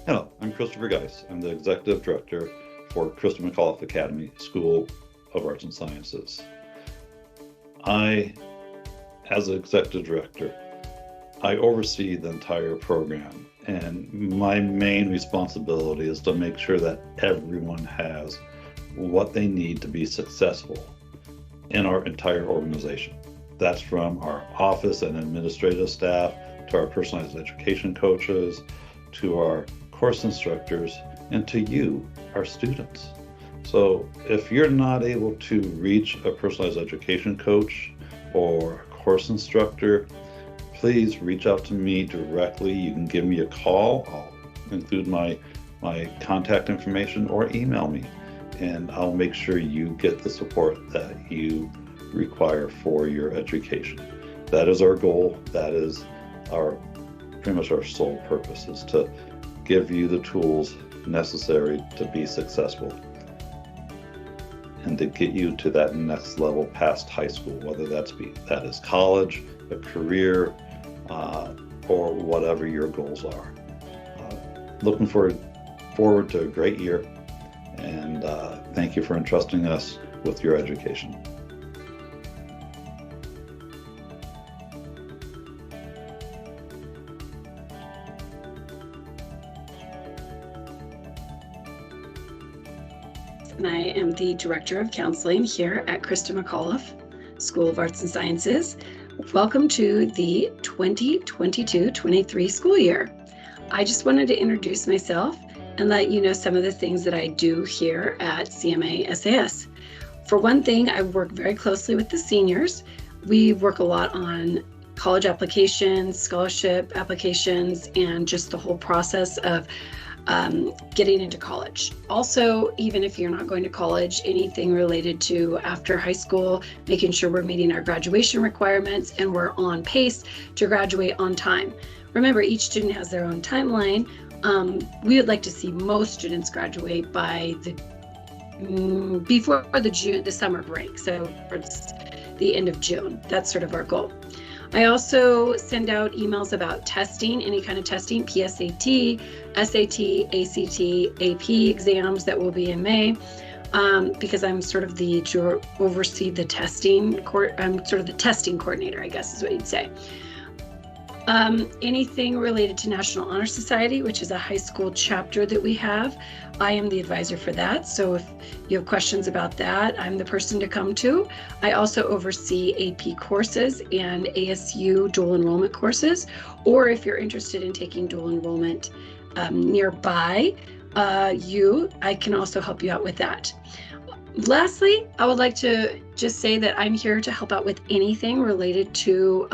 Hello, I'm Christopher Geis. I'm the Executive Director for Christopher McAuliffe Academy School of Arts and Sciences. I, as Executive Director, I oversee the entire program, and my main responsibility is to make sure that everyone has what they need to be successful in our entire organization. That's from our office and administrative staff, to our personalized education coaches, to our course instructors, and to you, our students. So if you're not able to reach a personalized education coach or a course instructor, please reach out to me directly. You can give me a call. I'll include my contact information, or email me, and I'll make sure you get the support that you require for your education. That is our goal. That is our pretty much our sole purpose, is to give you the tools necessary to be successful and to get you to that next level past high school, whether that is college, a career, or whatever your goals are. Looking forward to a great year, and thank you for entrusting us with your education. And I am the Director of Counseling here at Christopher McAuliffe School of Arts and Sciences. Welcome to the 2022-23 school year. I just wanted to introduce myself and let you know some of the things that I do here at CMASAS. For one thing, I work very closely with the seniors. We work a lot on college applications, scholarship applications, and just the whole process of getting into college. Also, even if you're not going to college, anything related to after high school, making sure we're meeting our graduation requirements and we're on pace to graduate on time. Remember, each student has their own timeline. We would like to see most students graduate by before the summer break, so it's the end of June. That's sort of our goal. I also send out emails about testing, any kind of testing, PSAT, SAT, ACT, AP exams that will be in May, because I'm sort of oversee the testing, I'm sort of the testing coordinator, I guess is what you'd say. Anything related to National Honor Society, which is a high school chapter that we have, I am the advisor for that. So if you have questions about that, I'm the person to come to. I also oversee AP courses and ASU dual enrollment courses, or if you're interested in taking dual enrollment nearby I can also help you out with that. Lastly, I would like to just say that I'm here to help out with anything related to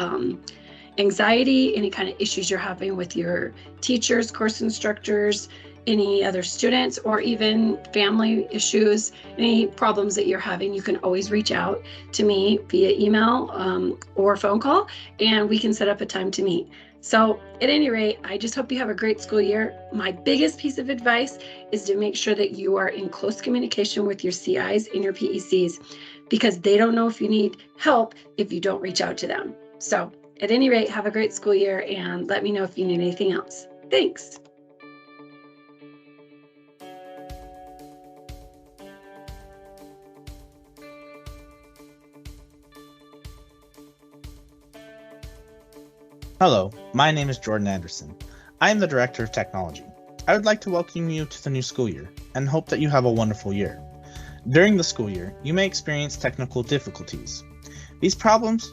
anxiety, any kind of issues you're having with your teachers, course instructors, any other students, or even family issues, any problems that you're having. You can always reach out to me via email or phone call, and we can set up a time to meet. So at any rate, I just hope you have a great school year. My biggest piece of advice is to make sure that you are in close communication with your CIs and your PECs, because they don't know if you need help if you don't reach out to them. So at any rate, have a great school year, and let me know if you need anything else. Thanks. Hello, my name is Jordan Anderson. I am the Director of Technology. I would like to welcome you to the new school year and hope that you have a wonderful year. During the school year, you may experience technical difficulties. These problems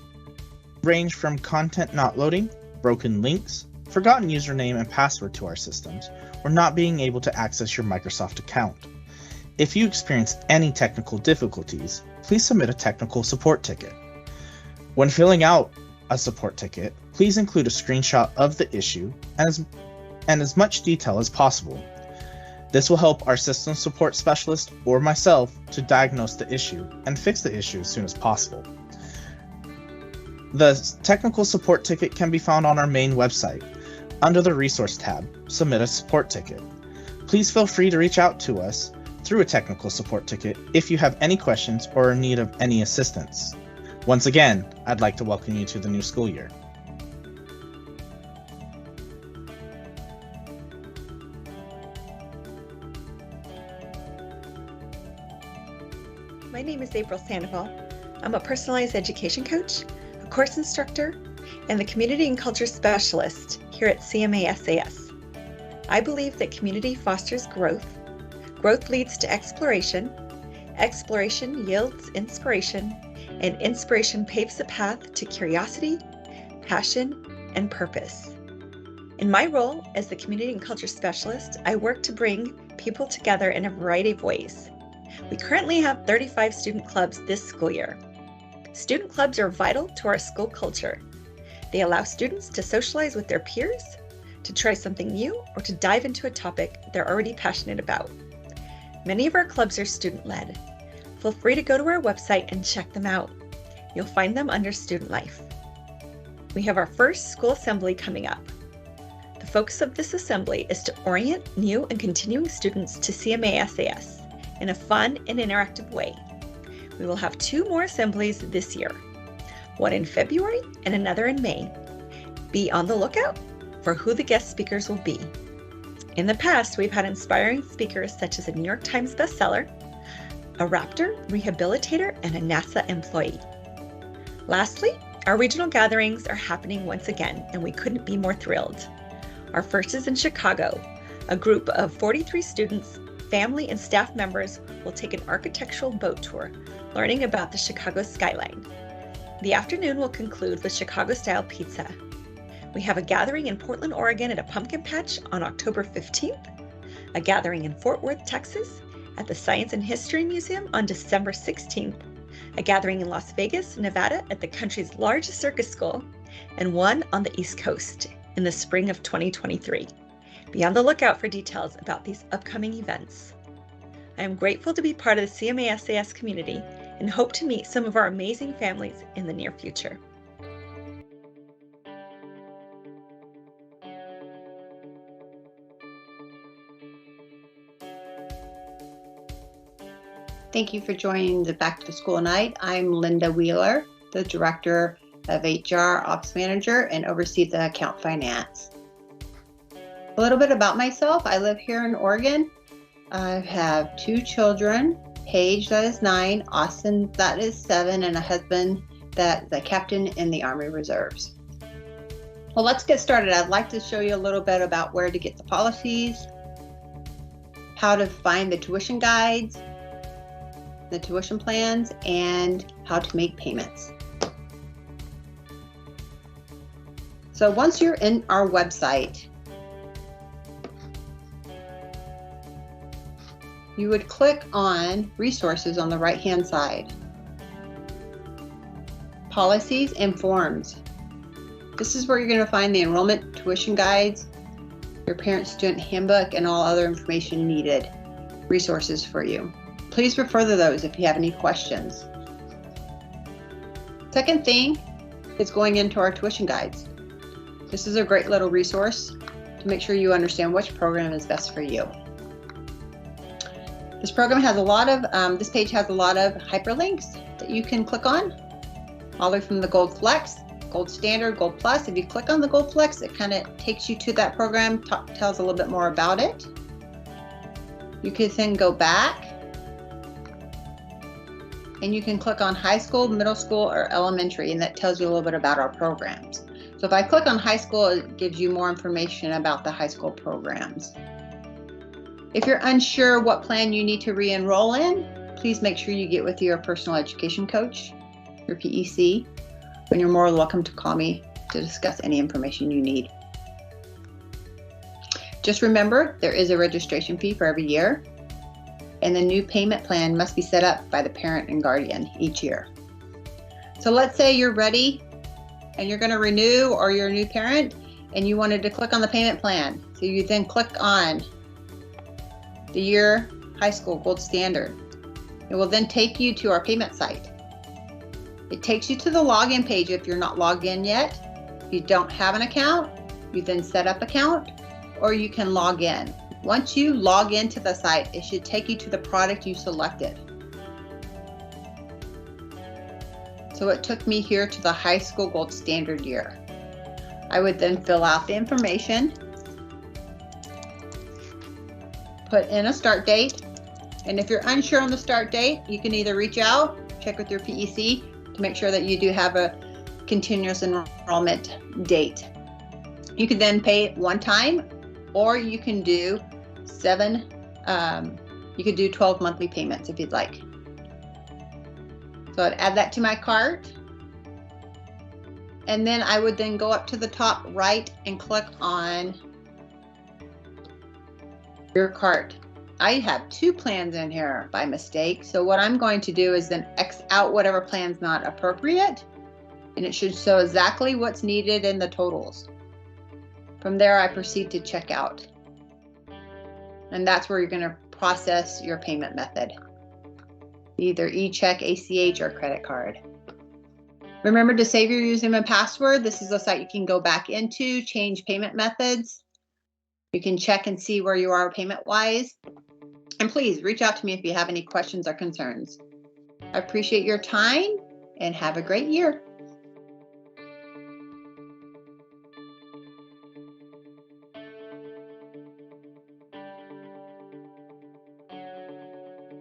range from content not loading, broken links, forgotten username and password to our systems, or not being able to access your Microsoft account. If you experience any technical difficulties, please submit a technical support ticket. When filling out a support ticket, please include a screenshot of the issue and as much detail as possible. This will help our system support specialist or myself to diagnose the issue and fix the issue as soon as possible. The technical support ticket can be found on our main website. Under the Resource tab, submit a support ticket. Please feel free to reach out to us through a technical support ticket if you have any questions or are in need of any assistance. Once again, I'd like to welcome you to the new school year. My name is April Sandoval. I'm a personalized education coach, a course instructor, and the community and culture specialist here at CMASAS. I believe that community fosters growth, growth leads to exploration, exploration yields inspiration, and inspiration paves the path to curiosity, passion, and purpose. In my role as the community and culture specialist, I work to bring people together in a variety of ways. We currently have 35 student clubs this school year. Student clubs are vital to our school culture. They allow students to socialize with their peers, to try something new, or to dive into a topic they're already passionate about. Many of our clubs are student-led. Feel free to go to our website and check them out. You'll find them under Student Life. We have our first school assembly coming up. The focus of this assembly is to orient new and continuing students to CMASAS in a fun and interactive way. We will have 2 more assemblies this year, one in February and another in May. Be on the lookout for who the guest speakers will be. In the past, we've had inspiring speakers such as a New York Times bestseller, a Raptor rehabilitator, and a NASA employee. Lastly, our regional gatherings are happening once again, and we couldn't be more thrilled. Our first is in Chicago. A group of 43 students, family, and staff members will take an architectural boat tour, learning about the Chicago skyline. The afternoon will conclude with Chicago-style pizza. We have a gathering in Portland, Oregon at a pumpkin patch on October 15th, a gathering in Fort Worth, Texas at the Science and History Museum on December 16th, a gathering in Las Vegas, Nevada at the country's largest circus school, and one on the East Coast in the spring of 2023. Be on the lookout for details about these upcoming events. I am grateful to be part of the CMASAS community and hope to meet some of our amazing families in the near future. Thank you for joining the Back to School Night. I'm Linda Wheeler, the Director of HR Ops Manager and oversee the account finance. A little bit about myself. I live here in Oregon. I have 2 children, Paige, that is 9, Austin, that is 7, and a husband that's a captain in the Army Reserves. Well, let's get started. I'd like to show you a little bit about where to get the policies, how to find the tuition guides, the tuition plans, and how to make payments. So once you're in our website, you would click on resources on the right-hand side. Policies and forms. This is where you're going to find the enrollment tuition guides, your parent-student handbook, and all other information needed, resources for you. Please refer to those if you have any questions. Second thing is going into our tuition guides. This is a great little resource to make sure you understand which program is best for you. This program has a lot of, this page has a lot of hyperlinks that you can click on, all the way from the Gold Flex, Gold Standard, Gold Plus. If you click on the Gold Flex, it kind of takes you to that program, tells a little bit more about it. You can then go back and you can click on high school, middle school, or elementary, and that tells you a little bit about our programs. So if I click on high school, it gives you more information about the high school programs. If you're unsure what plan you need to re-enroll in, please make sure you get with your personal education coach, your PEC, and you're more welcome to call me to discuss any information you need. Just remember, there is a registration fee for every year, and the new payment plan must be set up by the parent and guardian each year. So let's say you're ready and you're going to renew, or you're a new parent and you wanted to click on the payment plan. So you then click on the year high school Gold Standard. It will then take you to our payment site. It takes you to the login page if you're not logged in yet. If you don't have an account, you then set up account, or you can log in. Once you log into the site, it should take you to the product you selected. So it took me here to the high school Gold Standard year. I would then fill out the information, put in a start date, And if you're unsure on the start date, you can either reach out, check with your PEC to make sure that you do have a continuous enrollment date. You can then pay one time, or you can do 12 monthly payments if you'd like. So I'd add that to my cart. And then I would then go up to the top right and click on your cart. I have 2 plans in here by mistake. So what I'm going to do is then X out whatever plan's not appropriate, and it should show exactly what's needed in the totals. From there, I proceed to check out. And that's where you're going to process your payment method. Either e-check, ACH, or credit card. Remember to save your username and password. This is a site you can go back into, change payment methods. You can check and see where you are payment-wise. And please reach out to me if you have any questions or concerns. I appreciate your time and have a great year.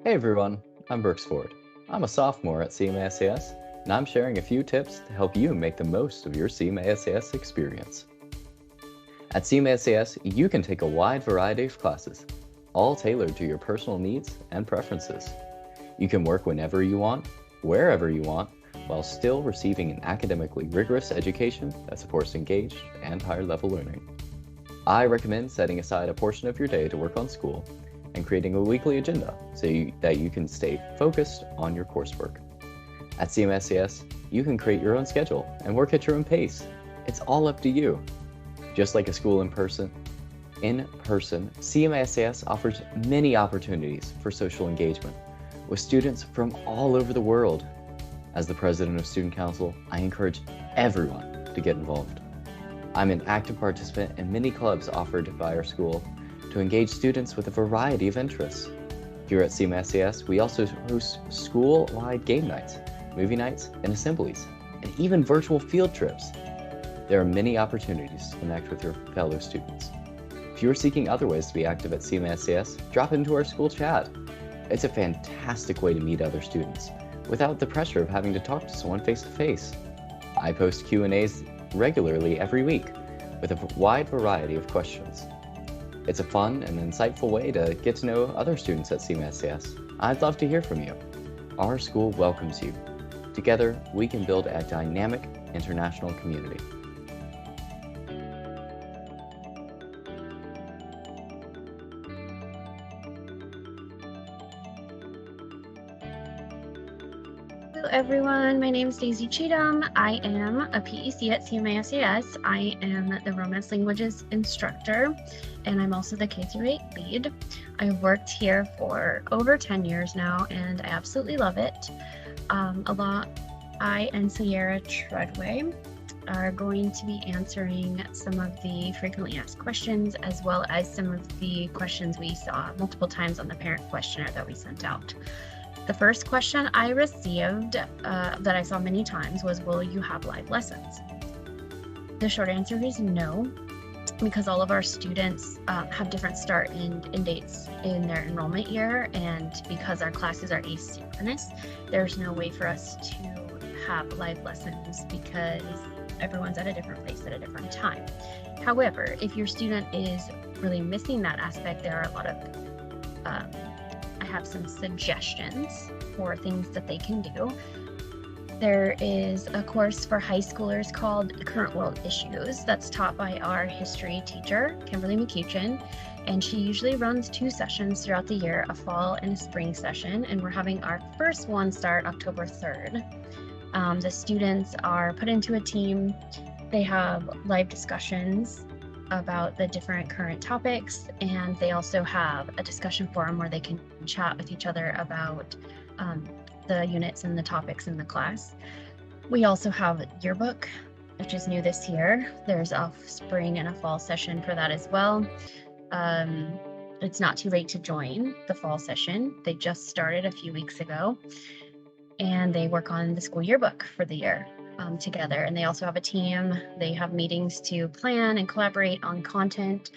Hey everyone, I'm Brooks Ford. I'm a sophomore at CMASAS, and I'm sharing a few tips to help you make the most of your CMASAS experience. At CMASAS, you can take a wide variety of classes, all tailored to your personal needs and preferences. You can work whenever you want, wherever you want, while still receiving an academically rigorous education that supports engaged and higher level learning. I recommend setting aside a portion of your day to work on school and creating a weekly agenda so that you can stay focused on your coursework. At CMASAS, you can create your own schedule and work at your own pace. It's all up to you. Just like a school in person, CMASAS offers many opportunities for social engagement with students from all over the world. As the president of Student Council, I encourage everyone to get involved. I'm an active participant in many clubs offered by our school to engage students with a variety of interests. Here at CMASAS, we also host school-wide game nights, movie nights, and assemblies, and even virtual field trips. There are many opportunities to connect with your fellow students. If you're seeking other ways to be active at CMASAS, drop into our school chat. It's a fantastic way to meet other students without the pressure of having to talk to someone face-to-face. I post Q&As regularly every week with a wide variety of questions. It's a fun and insightful way to get to know other students at CMASAS. I'd love to hear from you. Our school welcomes you. Together, we can build a dynamic international community. Hello everyone, my name is Daisy Cheatham. I am a PEC at CMASAS. I am the Romance Languages instructor, and I'm also the K-8 lead. I've worked here for over 10 years now, and I absolutely love it. I and Sierra Treadway are going to be answering some of the frequently asked questions, as well as some of the questions we saw multiple times on the parent questionnaire that we sent out. The first question I received that I saw many times was, will you have live lessons? The short answer is no, because all of our students have different start and dates in their enrollment year, and because our classes are asynchronous, there's no way for us to have live lessons because everyone's at a different place at a different time. However, if your student is really missing that aspect, there are a lot of I have some suggestions for things that they can do. There is a course for high schoolers called Current World Issues that's taught by our history teacher, Kimberly McCutcheon, and she usually runs 2 sessions throughout the year, a fall and a spring session, and we're having our first one start October 3rd. The students are put into a team. They have live discussions about the different current topics, and they also have a discussion forum where they can chat with each other about the units and the topics in the class. We also have a yearbook, which is new this year. There's a spring and a fall session for that as well. It's not too late to join the fall session. They just started a few weeks ago, and they work on the school yearbook for the year together. And they also have a team. They have meetings to plan and collaborate on content.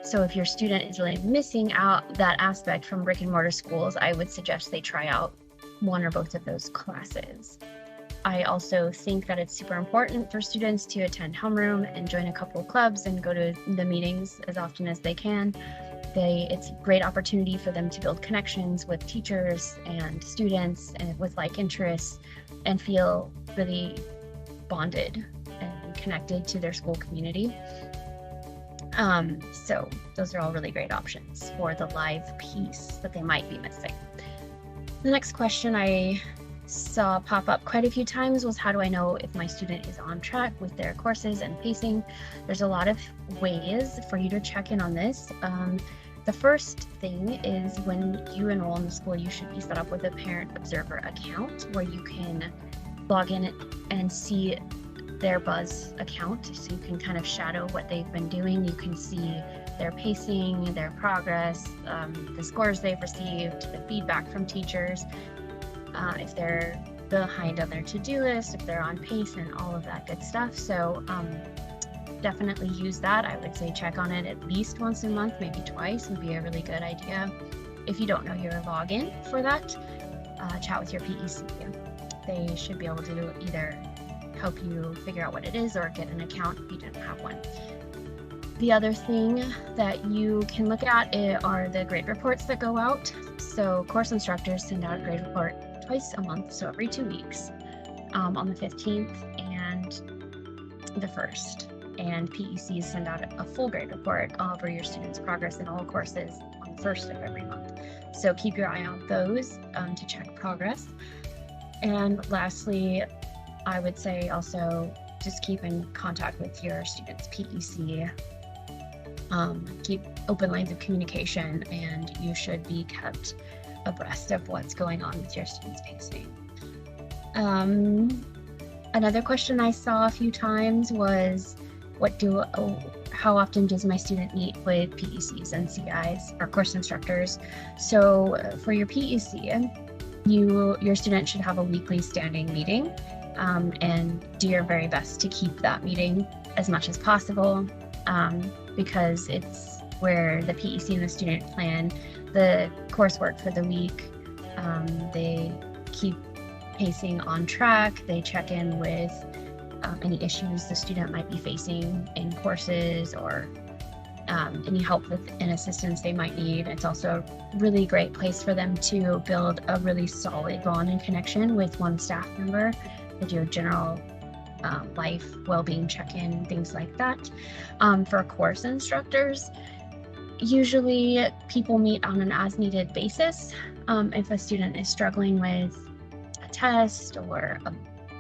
So if your student is really missing out that aspect from brick and mortar schools, I would suggest they try out one or both of those classes. I also think that it's super important for students to attend homeroom and join a couple of clubs and go to the meetings as often as they can. It's a great opportunity for them to build connections with teachers and students and with like interests and feel really bonded and connected to their school community. So those are all really great options for the live piece that they might be missing. The next question I saw pop up quite a few times was, how do I know if my student is on track with their courses and pacing? There's a lot of ways for you to check in on this. The first thing is when you enroll in the school, you should be set up with a parent observer account where you can log in and see their Buzz account, so you can kind of shadow what they've been doing. You can see their pacing, their progress, the scores they've received, the feedback from teachers, if they're behind on their to-do list, if they're on pace, and all of that good stuff. So definitely use that. I would say check on it at least once a month, maybe twice would be a really good idea. If you don't know your login for that, chat with your PEC. They should be able to either help you figure out what it is or get an account if you didn't have one. The other thing that you can look at are the grade reports that go out. So course instructors send out a grade report twice a month, so every 2 weeks, on the 15th and the 1st. And PECs send out a full grade report over your students' progress in all courses on the 1st of every month. So keep your eye on those to check progress. And lastly, I would say also just keep in contact with your students' PEC. Keep open lines of communication, and you should be kept abreast of what's going on with your students' pacing. Another question I saw a few times was, how often does my student meet with PECs and CIs or course instructors? So for your PEC, your student should have a weekly standing meeting, and do your very best to keep that meeting as much as possible, because it's where the PEC and the student plan the coursework for the week. They keep pacing on track. They check in with any issues the student might be facing in courses, or any help with and assistance they might need. It's also a really great place for them to build a really solid bond and connection with one staff member. They do a general life well-being check-in, things like that. For course instructors, usually people meet on an as-needed basis. If a student is struggling with a test or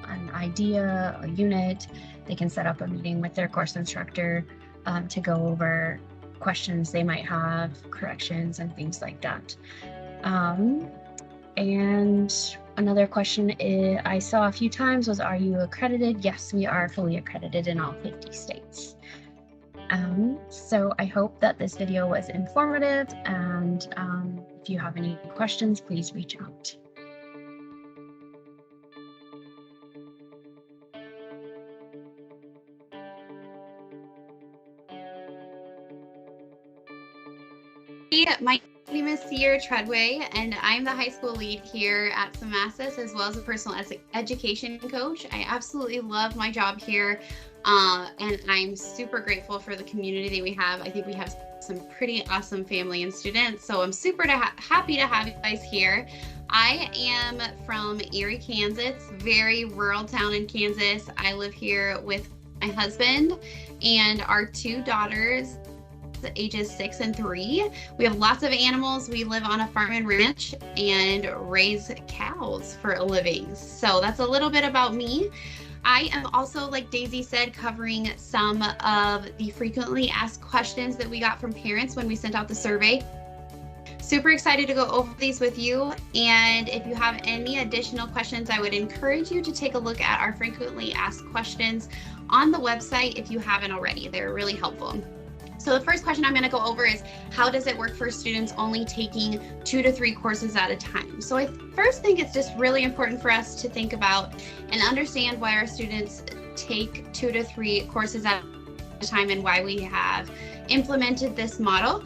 an idea, a unit, they can set up a meeting with their course instructor to go over questions they might have, corrections, and things like that. And another question I saw a few times was, are you accredited? Yes, we are fully accredited in all 50 states. So I hope that this video was informative, and if you have any questions, please reach out. My name is Sierra Treadway, and I'm the high school lead here at CMASAS, as well as a personal education coach. I absolutely love my job here, and I'm super grateful for the community that we have. I think we have some pretty awesome family and students, so I'm super happy to have you guys here. I am from Erie, Kansas, very rural town in Kansas. I live here with my husband and our 2 daughters, ages 6 and 3. We have lots of animals. We live on a farm and ranch and raise cows for a living. So that's a little bit about me. I am also, like Daisy said, covering some of the frequently asked questions that we got from parents when we sent out the survey. Super excited to go over these with you. And if you have any additional questions, I would encourage you to take a look at our frequently asked questions on the website if you haven't already. They're really helpful. So the first question I'm going to go over is, how does it work for students only taking 2 to 3 courses at a time? So I first think it's just really important for us to think about and understand why our students take 2 to 3 courses at time and why we have implemented this model.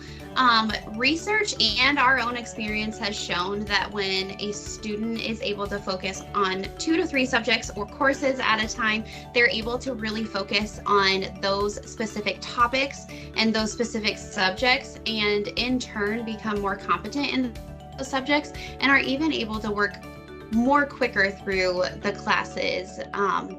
Research and our own experience has shown that when a student is able to focus on 2 to 3 subjects or courses at a time, they're able to really focus on those specific topics and those specific subjects, and in turn become more competent in those subjects and are even able to work more quicker through the classes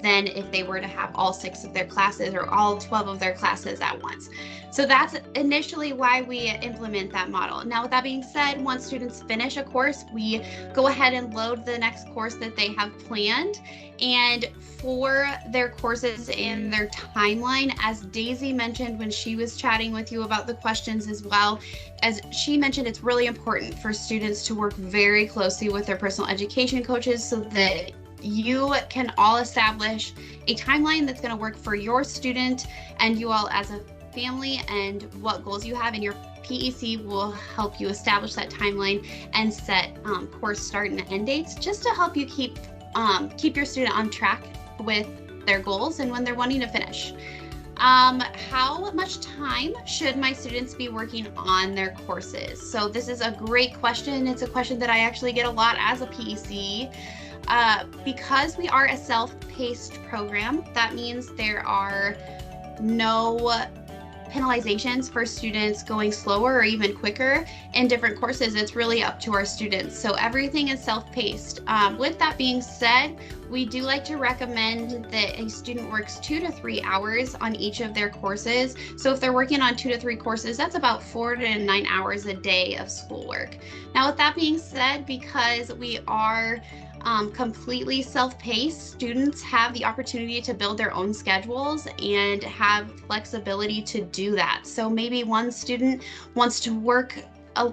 than if they were to have all 6 of their classes or all 12 of their classes at once. So that's initially why we implement that model. Now, with that being said, once students finish a course, we go ahead and load the next course that they have planned. And for their courses and their timeline, as Daisy mentioned when she was chatting with you about the questions as well, as she mentioned, it's really important for students to work very closely with their personal education coaches so that you can all establish a timeline that's going to work for your student and you all as a family, and what goals you have, and your PEC will help you establish that timeline and set course start and end dates, just to help you keep your student on track with their goals and when they're wanting to finish. How much time should my students be working on their courses? So this is a great question. It's a question that I actually get a lot as a PEC. Because we are a self-paced program, that means there are no penalizations for students going slower or even quicker in different courses. It's really up to our students. So everything is self-paced. With that being said, we do like to recommend that a student works 2 to 3 hours on each of their courses. So if they're working on 2 to 3 courses, that's about 4 to 9 hours a day of schoolwork. Now, with that being said, because we are completely self-paced, students have the opportunity to build their own schedules and have flexibility to do that. So maybe one student wants to work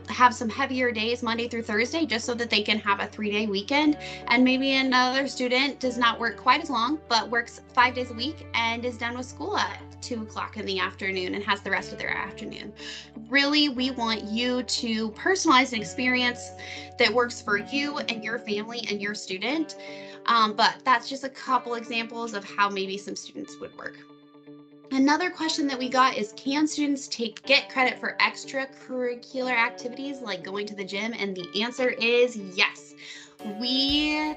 have some heavier days Monday through Thursday just so that they can have a 3-day weekend, and maybe another student does not work quite as long but works 5 days a week and is done with school at 2 o'clock in the afternoon and has the rest of their afternoon. Really, we want you to personalize an experience that works for you and your family and your student, but that's just a couple examples of how maybe some students would work. Another question that we got is, can students get credit for extracurricular activities like going to the gym? And the answer is yes. We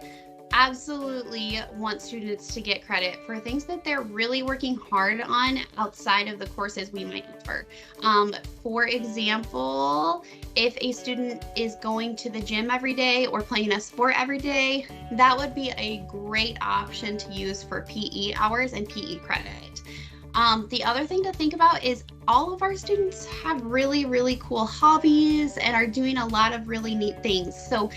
absolutely want students to get credit for things that they're really working hard on outside of the courses we might offer. For example, if a student is going to the gym every day or playing a sport every day, that would be a great option to use for PE hours and PE credit. The other thing to think about is all of our students have really, really cool hobbies and are doing a lot of really neat things. So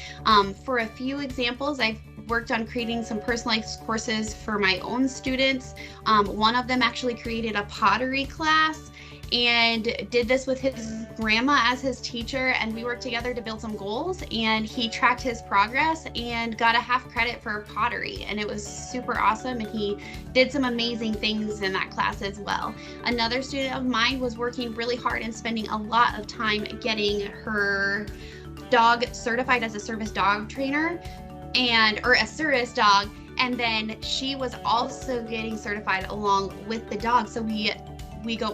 for a few examples, I've worked on creating some personalized courses for my own students. One of them actually created a pottery class and did this with his grandma as his teacher, and we worked together to build some goals, and he tracked his progress and got a half credit for pottery, and it was super awesome, and he did some amazing things in that class as well. Another student of mine was working really hard and spending a lot of time getting her dog certified as a service dog trainer or a service dog, and then she was also getting certified along with the dog. So we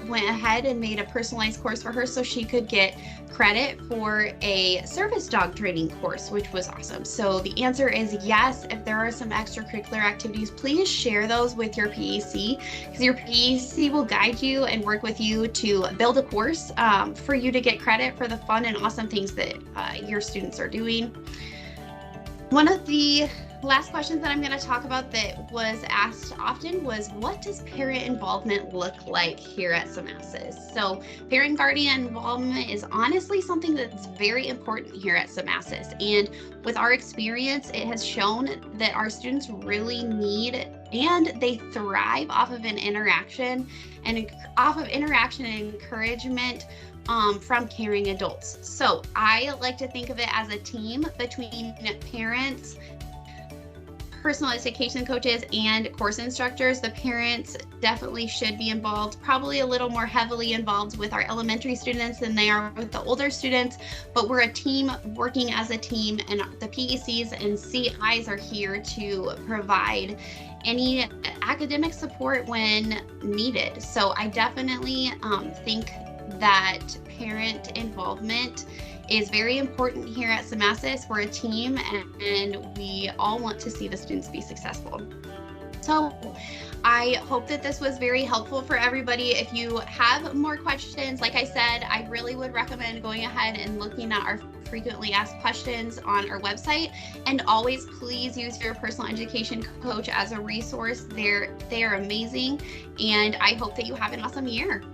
went ahead and made a personalized course for her so she could get credit for a service dog training course, which was awesome. So the answer is yes. If there are some extracurricular activities, please share those with your PEC, because your PEC will guide you and work with you to build a course for you to get credit for the fun and awesome things that your students are doing. One of the last questions that I'm going to talk about that was asked often was, what does parent involvement look like here at CMASAS? So parent guardian involvement is honestly something that's very important here at CMASAS. And with our experience, it has shown that our students really need and they thrive off of an interaction and encouragement from caring adults. So I like to think of it as a team between parents, personal education coaches and course instructors, the parents definitely should be involved, probably a little more heavily involved with our elementary students than they are with the older students, but we're a team working as a team, and the PECs and CIs are here to provide any academic support when needed. So I definitely think that parent involvement is very important here at CMASAS. We're a team, and we all want to see the students be successful. So I hope that this was very helpful for everybody. If you have more questions, like I said, I really would recommend going ahead and looking at our frequently asked questions on our website. And always please use your personal education coach as a resource. They are amazing, and I hope that you have an awesome year.